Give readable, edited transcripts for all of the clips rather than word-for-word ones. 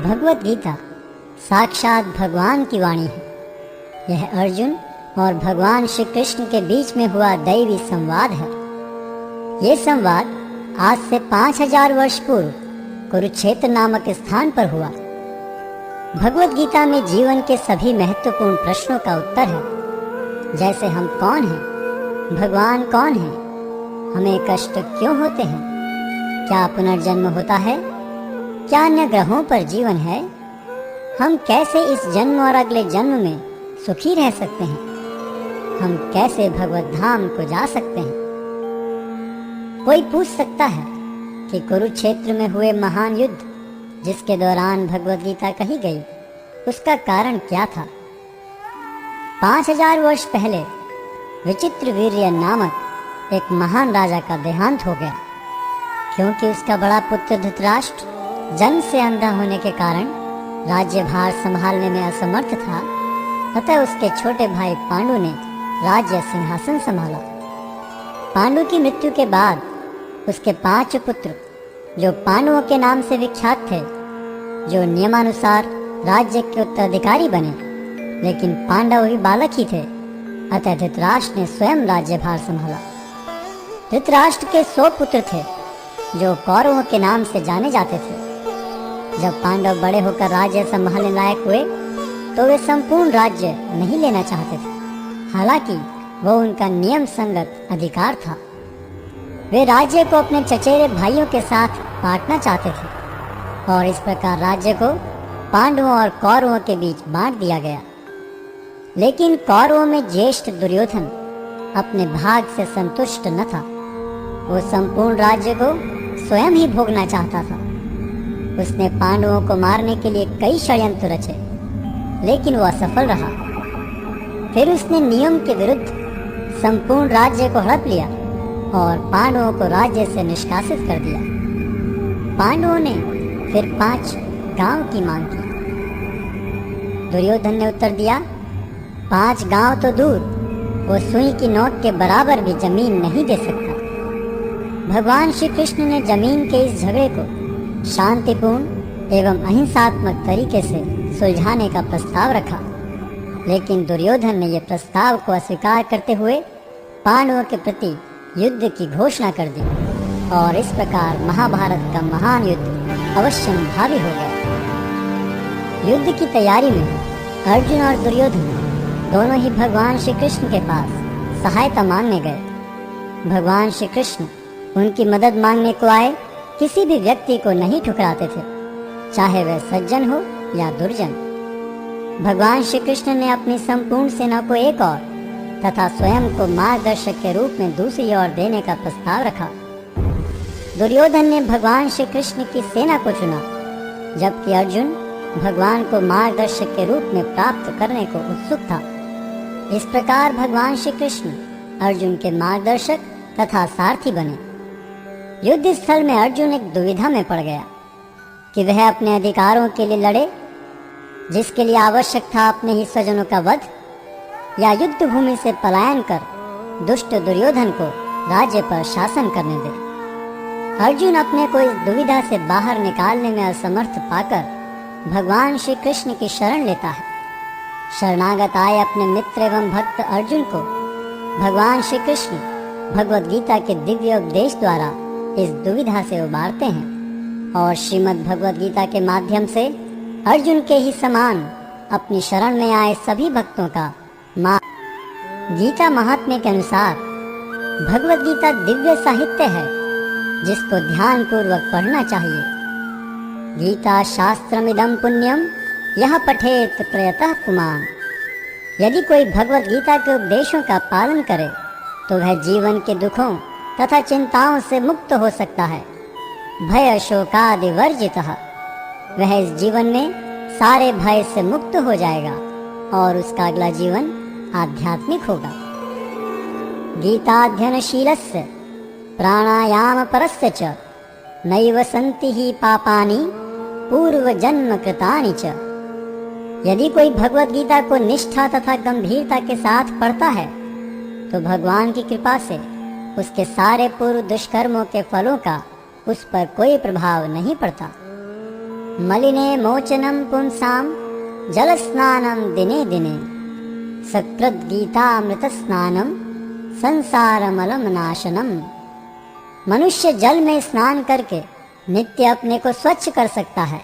भगवत गीता साक्षात भगवान की वाणी है। यह अर्जुन और भगवान श्री कृष्ण के बीच में हुआ दैवी संवाद है। ये संवाद आज से 5000 वर्ष पूर्व कुरुक्षेत्र नामक स्थान पर हुआ। भगवत गीता में जीवन के सभी महत्वपूर्ण प्रश्नों का उत्तर है, जैसे हम कौन हैं, भगवान कौन है, हमें कष्ट क्यों होते हैं, क्या पुनर्जन्म होता है, क्या अन्य ग्रहों पर जीवन है, हम कैसे इस जन्म और अगले जन्म में सुखी रह सकते हैं, हम कैसे भगवत धाम को जा सकते हैं। कोई पूछ सकता है कि कुरुक्षेत्र में हुए महान युद्ध जिसके दौरान भगवत गीता कही गई, उसका कारण क्या था। 5000 वर्ष पहले विचित्रवीर्य नामक एक महान राजा का देहांत हो गया। क्योंकि उसका बड़ा पुत्र धृतराष्ट्र जन्म से अंधा होने के कारण राज्यभार संभालने में असमर्थ था, अतः उसके छोटे भाई पांडु ने राज्य सिंहासन संभाला। पांडु की मृत्यु के बाद उसके 5 पुत्र, जो पांडवों के नाम से विख्यात थे, जो नियमानुसार राज्य के उत्तराधिकारी बने, लेकिन पांडव भी बालक ही थे, अतः धृतराष्ट्र ने स्वयं राज्यभार संभाला। धृतराष्ट्र के 100 पुत्र थे, जो कौरवों के नाम से जाने जाते थे। जब पांडव बड़े होकर राज्य संभालने लायक हुए तो वे संपूर्ण राज्य नहीं लेना चाहते थे, हालांकि वो उनका नियम संगत अधिकार था। वे राज्य को अपने चचेरे भाइयों के साथ बांटना चाहते थे और इस प्रकार राज्य को पांडवों और कौरवों के बीच बांट दिया गया। लेकिन कौरवों में ज्येष्ठ दुर्योधन अपने भाग से संतुष्ट न था। वो संपूर्ण राज्य को स्वयं ही भोगना चाहता था। उसने पांडवों को मारने के लिए कई षड्यंत्र रचे, लेकिन वो असफल रहा। फिर उसने नियम के विरुद्ध संपूर्ण राज्य को हड़प लिया और पांडवों को राज्य से निष्कासित कर दिया। पांडवों ने फिर 5 गांव की मांग की। दुर्योधन ने उत्तर दिया, 5 गांव तो दूर, वो सुई की नोक के बराबर भी जमीन नहीं दे सकता। भगवान श्री कृष्ण ने जमीन के इस झगड़े को शांतिपूर्ण एवं अहिंसात्मक तरीके से सुलझाने का प्रस्ताव रखा, लेकिन दुर्योधन ने यह प्रस्ताव को अस्वीकार करते हुए पांडवों के प्रति युद्ध की घोषणा कर दी और इस प्रकार महाभारत का महान युद्ध अवश्यंभावी हो गया। युद्ध की तैयारी में अर्जुन और दुर्योधन दोनों ही भगवान श्री कृष्ण के पास सहायता मांगने गए। भगवान श्री कृष्ण उनकी मदद मांगने को आए किसी भी व्यक्ति को नहीं ठुकराते थे, चाहे वह सज्जन हो या दुर्जन। भगवान श्री कृष्ण ने अपनी संपूर्ण सेना को एक ओर तथा स्वयं को मार्गदर्शक के रूप में दूसरी ओर देने का प्रस्ताव रखा। दुर्योधन ने भगवान श्री कृष्ण की सेना को चुना, जबकि अर्जुन भगवान को मार्गदर्शक के रूप में प्राप्त करने को उत्सुक था। इस प्रकार भगवान श्री कृष्ण अर्जुन के मार्गदर्शक तथा सारथी बने। युद्ध स्थल में अर्जुन एक दुविधा में पड़ गया कि वह अपने अधिकारों के लिए लड़े, जिसके लिए आवश्यक था अपने ही स्वजनों का वध, या युद्ध भूमि से पलायन कर दुष्ट दुर्योधन को राज्य पर शासन करने दे। अर्जुन अपने को इस दुविधा से बाहर निकालने में असमर्थ पाकर भगवान श्री कृष्ण की शरण लेता है। शरणागत आए अपने मित्र एवं भक्त अर्जुन को भगवान श्री कृष्ण भगवत गीता के दिव्य उपदेश द्वारा इस दुविधा से उबारते हैं और श्रीमद् भगवत गीता के माध्यम से अर्जुन के ही समान अपनी शरण में आए सभी भक्तों का गीता महात्म्य के अनुसार भगवत गीता दिव्य साहित्य है, जिसको ध्यान पूर्वक पढ़ना चाहिए। गीता शास्त्रमिदं पुण्यम यह पठेत प्रयतः पुमान्। यदि कोई भगवत गीता के उपदेशों का पालन करे तो वह जीवन के दुखों तथा चिंताओं से मुक्त हो सकता है। भय शोकादि वर्जितः, वह इस जीवन में सारे भय से मुक्त हो जाएगा और उसका अगला जीवन आध्यात्मिक होगा। गीताध्ययनशीलस्य प्राणायाम परस्य च नैव सन्ति ही पापानि पूर्व जन्म कृतानि च। यदि कोई भगवत गीता को निष्ठा तथा गंभीरता के साथ पढ़ता है तो भगवान की कृपा से उसके सारे पूर्व दुष्कर्मों के फलों का उस पर कोई प्रभाव नहीं पड़ता। मलिने मोचनं पुंसां जलस्नानं दिने दिने सकृत गीतामृत स्नानम संसारमलम नाशनम। मनुष्य जल में स्नान करके नित्य अपने को स्वच्छ कर सकता है,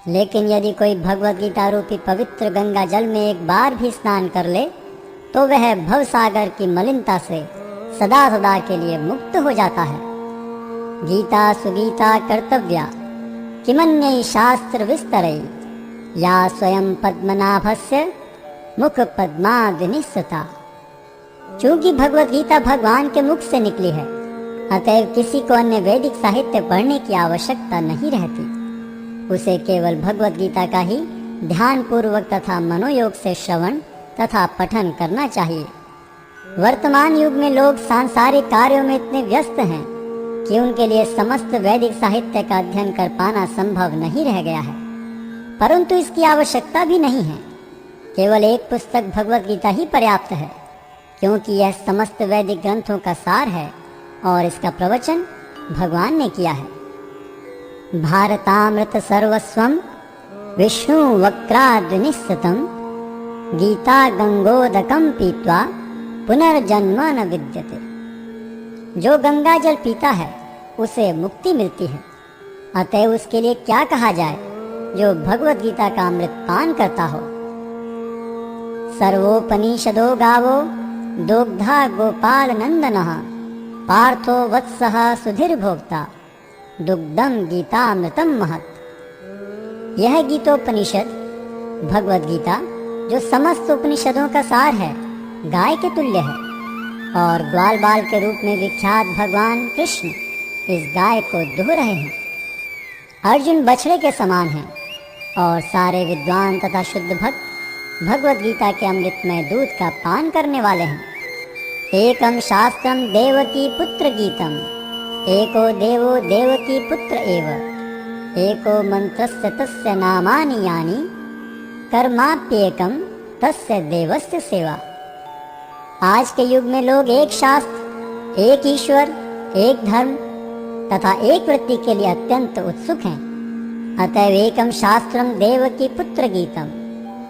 लेकिन यदि कोई भगवत गीता रूपी पवित्र गंगा जल में एक बार भी स्नान कर ले तो वह भवसागर की मलिनता से सदा सदा के लिए मुक्त हो जाता है। गीता सुगीता कर्तव्या किमन्यै शास्त्र विस्तरै या स्वयं पद्मनाभस्य मुख पद्मादिनिसता। चूंकि भगवत गीता भगवान के मुख से निकली है, अतएव किसी को अन्य वैदिक साहित्य पढ़ने की आवश्यकता नहीं रहती। उसे केवल भगवत गीता का ही ध्यान पूर्वक तथा मनोयोग से श्रवण तथा पठन करना चाहिए। वर्तमान युग में लोग सांसारिक कार्यों में इतने व्यस्त हैं कि उनके लिए समस्त वैदिक साहित्य का अध्ययन कर पाना संभव नहीं रह गया है, परंतु इसकी आवश्यकता भी नहीं है। केवल एक पुस्तक भगवत गीता ही पर्याप्त है, क्योंकि यह समस्त वैदिक ग्रंथों का सार है और इसका प्रवचन भगवान ने किया है। भारतामृत सर्वस्वम विष्णु वक्राद्विनिश्चितम गीता गंगोदकम पीत्वा पुनर्जन्म न विद्यते। जो गंगा जल पीता है उसे मुक्ति मिलती है, अतः उसके लिए क्या कहा जाए जो भगवत गीता का अमृत पान करता हो। सर्वोपनिषदो गावो दोग्धा गोपाल नंदनः पार्थो वत्सः सुधीर्भोक्ता दुग्धम गीतामृतम महत्। यह गीतोपनिषद भगवत गीता, जो समस्त उपनिषदों का सार है, गाय के तुल्य है और ग्वाल बाल के रूप में विख्यात भगवान कृष्ण इस गाय को दुह रहे हैं। अर्जुन बछड़े के समान हैं और सारे विद्वान तथा शुद्ध भक्त भगवत गीता के अमृतमय दूध का पान करने वाले हैं। एकम शास्त्रम देवकी पुत्र गीतम एको देवो देवकी पुत्र एव एको मंत्रस्य तस्य नामानि यानि कर्माप्येकम तस्य देवस्य सेवा। आज के युग में लोग एक शास्त्र, एक ईश्वर, एक धर्म तथा एक वृत्ति के लिए अत्यंत उत्सुक हैं। अतएव एकम शास्त्रम देवकी पुत्र गीतम,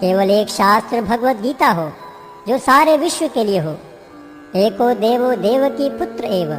केवल एक शास्त्र भगवत गीता हो जो सारे विश्व के लिए हो। एको देवो देवकी पुत्र एव,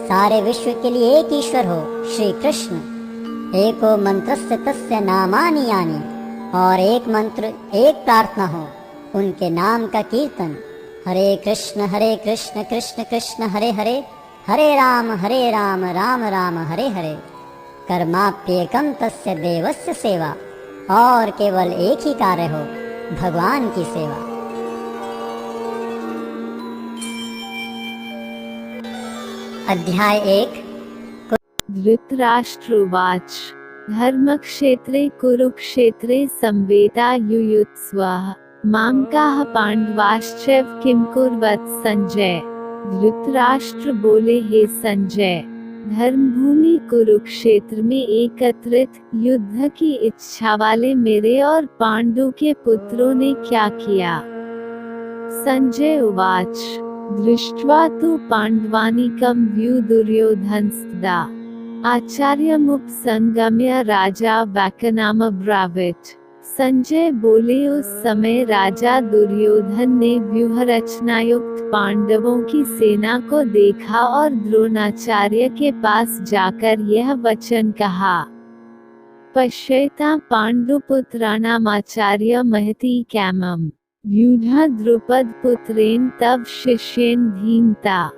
सारे विश्व के लिए एक ईश्वर हो श्री कृष्ण। एको मंत्रस्य तस्य नामानि यानि, और एक मंत्र एक प्रार्थना हो उनके नाम का कीर्तन। हरे कृष्ण कृष्ण कृष्ण हरे हरे, हरे राम राम राम हरे हरे। कर्माप्येकम तस्य देवस्य सेवा, और केवल एक ही कार्य हो, भगवान की सेवा। अध्याय 1। धृतराष्ट्रोवाच धर्मक्षेत्रे कुरुक्षेत्रे संवेदा युयुत्स्वः मामकाः पांडवाश्चैव किं कुर्वत् संजय। धृतराष्ट्र बोले, हे संजय, धर्मभूमि कुरुक्षेत्र में एकत्रित युद्ध की इच्छा वाले मेरे और पांडु के पुत्रों ने क्या किया। संजय उवाच दृष्ट्वा तु पांडवानीकं व्यू दुर्योधनस्तदा आचार्यमुपसंगम्य राजा वाक्यनामब्रावीत। संजय बोले, उस समय राजा दुर्योधन ने व्यूह रचनायुक्त पांडवों की सेना को देखा और द्रोणाचार्य के पास जाकर यह वचन कहा, पश्येता पांडुपुत्राणाम आचार्य महती कैमम व्यूढ़ द्रुपद पुत्रेण तव शिष्येन धीमता।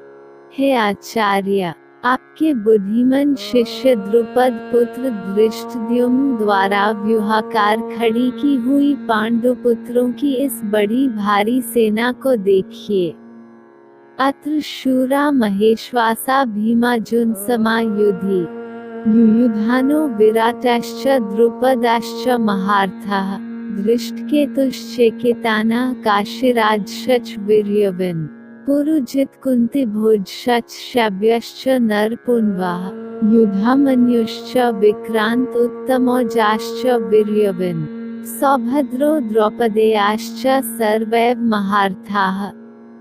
हे आचार्य, आपके बुद्धिमान शिष्य द्रुपद पुत्र धृष्टद्युम्न द्वारा व्यूहाकार खड़ी की हुई पांडुपुत्रों की इस बड़ी भारी सेना को देखिए। अत्र शूरा महेश्वासा भीमार्जुन समायुधि युयुधानो विराटाश्च द्रुपदाश्च महार्थः धृष्टकेतुश्चेकितानः काशीराजश्च वीर्यवान् पुरुजित कुंती भोजश्च शव्यश्च नरपुंगवः युधामन्युश्च विक्रांत उत्तमौजाश्च वीर्यवान् सौभद्रो द्रौपदेयाश्च सर्वैव महार्थाः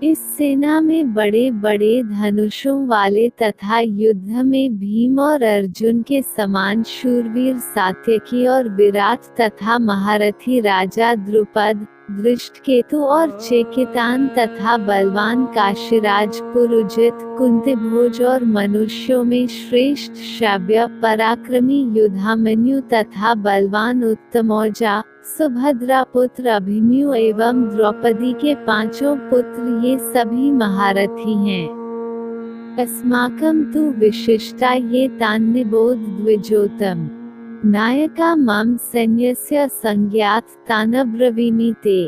इस सेना में बड़े बड़े धनुषों वाले तथा युद्ध में भीम और अर्जुन के समान शूरवीर सात्यकी और विराट तथा महारथी राजा द्रुपद, दृष्टकेतु और चेकितान तथा बलवान काशीराज पुरुजित, कुंतीभोज और मनुष्यों में श्रेष्ठ श्राव्य पराक्रमी युधामन्यु तथा बलवान उत्तमौजा, सुभद्रा पुत्र अभिमन्यु एवं द्रौपदी के 5 पुत्र ये सभी महारथी हैं। अस्माकं तु विशिष्टा ये तान्निबोध द्विजोतम नायका मम सैन्यस्य संज्ञात तानब्रवीमि ते।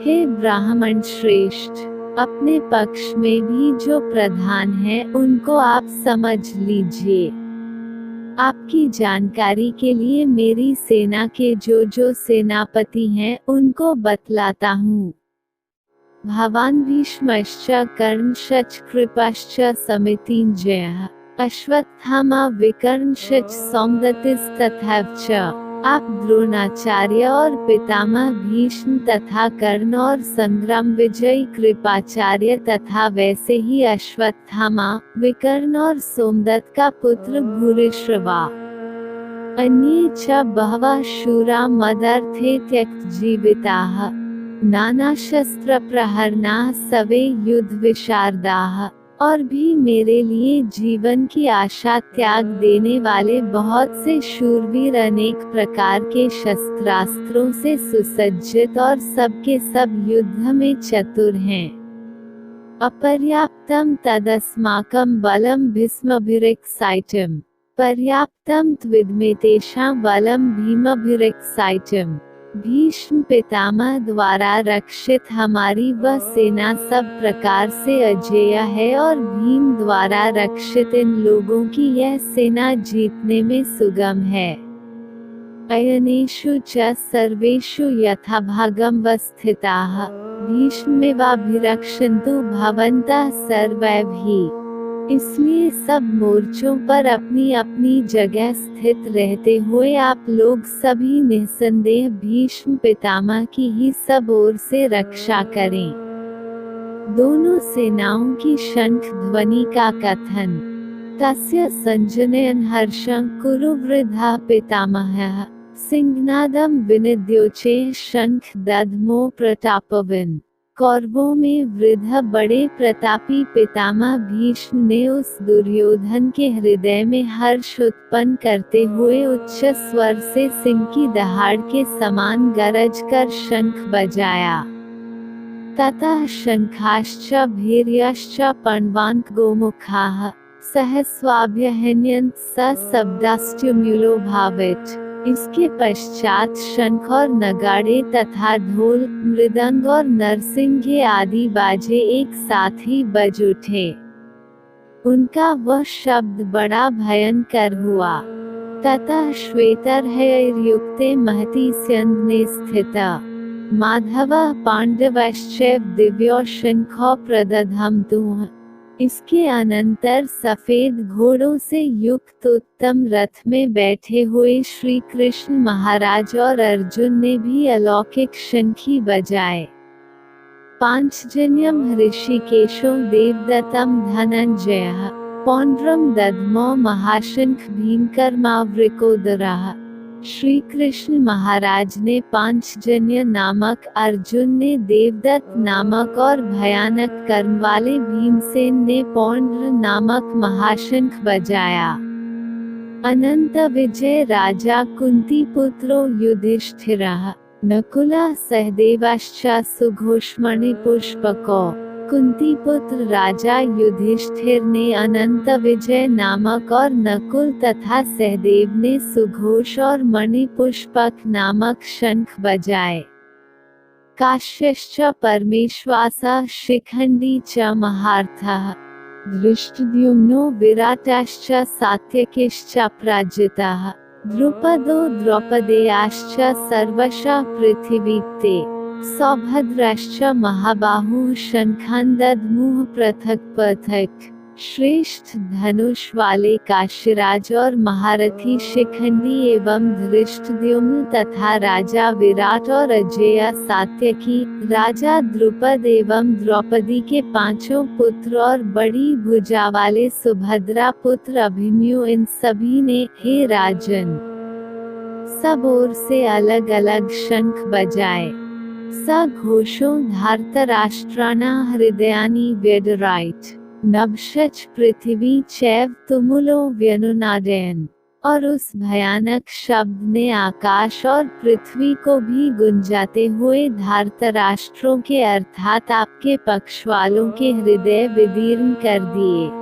हे ब्राह्मण श्रेष्ठ, अपने पक्ष में भी जो प्रधान हैं उनको आप समझ लीजिए। आपकी जानकारी के लिए मेरी सेना के जो सेनापति हैं उनको बतलाता हूँ। भवान भीष्मश्च कर्णश्च कृपाश्च समितिञ्जयः अश्वत्थामा विकर्णश्च सौमदत्तिस्तथैवच। आप द्रोणाचार्य और पितामह भीष्म तथा कर्ण और संग्राम विजयी कृपाचार्य तथा वैसे ही अश्वत्थामा, विकर्ण और सोमदत्त का पुत्र भूरिश्रवा। अन्ये च बहवः शूरा मदर्थे त्यक्त जीविताः नानाशस्त्र प्रहरणाः सवे युद्ध विशारदाः। और भी मेरे लिए जीवन की आशा त्याग देने वाले बहुत से शूरवीर अनेक प्रकार के शस्त्रास्त्रों से सुसज्जित और सबके सब युद्ध में चतुर हैं। अपर्याप्तम तदस्माकं बलम भीष्मभिरिक्साइटम पर्याप्तम त्विदमेतेषां बलम भीमभिरिक्साइटम। भीष्म पितामह द्वारा रक्षित हमारी वह सेना सब प्रकार से अजेय है और भीम द्वारा रक्षित इन लोगों की यह सेना जीतने में सुगम है। अयनेषु च सर्वेषु यथाभागं वस्थिताः भीष्मेवाभिरक्षन्तु भवन्तः सर्वैः। इसलिए सब मोर्चों पर अपनी अपनी जगह स्थित रहते हुए आप लोग सभी निस्संदेह भीष्म पितामह की ही सब ओर से रक्षा करें। दोनों सेनाओं की शंख ध्वनि का कथन। तस्य संजनयन् हर्षं कुरु वृद्धा पितामहः सिंहनादं विनिद्योचे शंख दद्मो प्रतापविन्। कौरवों में वृद्ध बड़े प्रतापी पितामह भीष्म ने उस दुर्योधन के हृदय में हर्ष उत्पन्न करते हुए उच्च स्वर से सिंह की दहाड़ के समान गरज कर शंख बजाया। ततः शंखाश्च भैर्यश्च पण्वान् गोमुखाः सहस्वाभ्यहन्यन्त स शब्दास्त्युम्युलो भावित। इसके पश्चात शंख और नगाड़े तथा ढोल, मृदंग और नरसिंघे आदि बाजे एक साथ ही बज उठे। उनका वह शब्द बड़ा भयंकर हुआ। ततः श्वेतर्हयैर्युक्ते महती स्यन्दने स्थितः माधवः पाण्डवश्चैव दिव्यो शंखो प्रदधमतुः। इसके अनंतर सफेद घोड़ों से युक्त उत्तम रथ में बैठे हुए श्री कृष्ण महाराज और अर्जुन ने भी अलौकिक शंखी बजाए। पांचजन्यम ऋषिकेशो देवदत्तम धनंजयः पौंड्रम दद्मो महाशंख भीमकर्मावृकोदरः। श्री कृष्ण महाराज ने पांचजन्य नामक, अर्जुन ने देवदत्त नामक और भयानक कर्म वाले भीमसेन ने पौंड्र नामक महाशंख बजाया। अनंत विजय राजा कुंती पुत्रो युधिष्ठिरः नकुला सहदेवाश्च सुघोषमणि पुष्पको। कुंती पुत्र राजा युधिष्ठिर ने अनंत विजय नामक और नकुल तथा सहदेव ने सुघोष और मणिपुष्पक नामक शंख बजाए। काश्यश्च परमेश्वासः शिखंडी च महार्थः धृष्टद्युम्नो विराटाश्च सात्यकिश्च पराजिताः। द्रुपदो द्रौपदेयाश्च सर्वशः पृथिवीते। सौभद्राश्च महाबाहुः शंखान् दद्मुः पृथक् पृथक्। श्रेष्ठ धनुष वाले काशीराज और महारथी शिखंडी एवं धृष्टद्युम्न तथा राजा विराट और अजेय सात्यकी, राजा द्रुपद एवं द्रौपदी के 5 पुत्र और बड़ी भुजा वाले सुभद्रा पुत्र अभिमन्यु, इन सभी ने, हे राजन, सब ओर से अलग अलग शंख बजाए। सघोषों धार्तराष्ट्राणां हृदयानि व्यदरायत् नभश्च पृथ्वी चैव तुमुलो व्यनुनादयन्। और उस भयानक शब्द ने आकाश और पृथ्वी को भी गुंजाते हुए धार्तराष्ट्रों के अर्थात आपके पक्ष वालों के हृदय विदीर्ण कर दिए।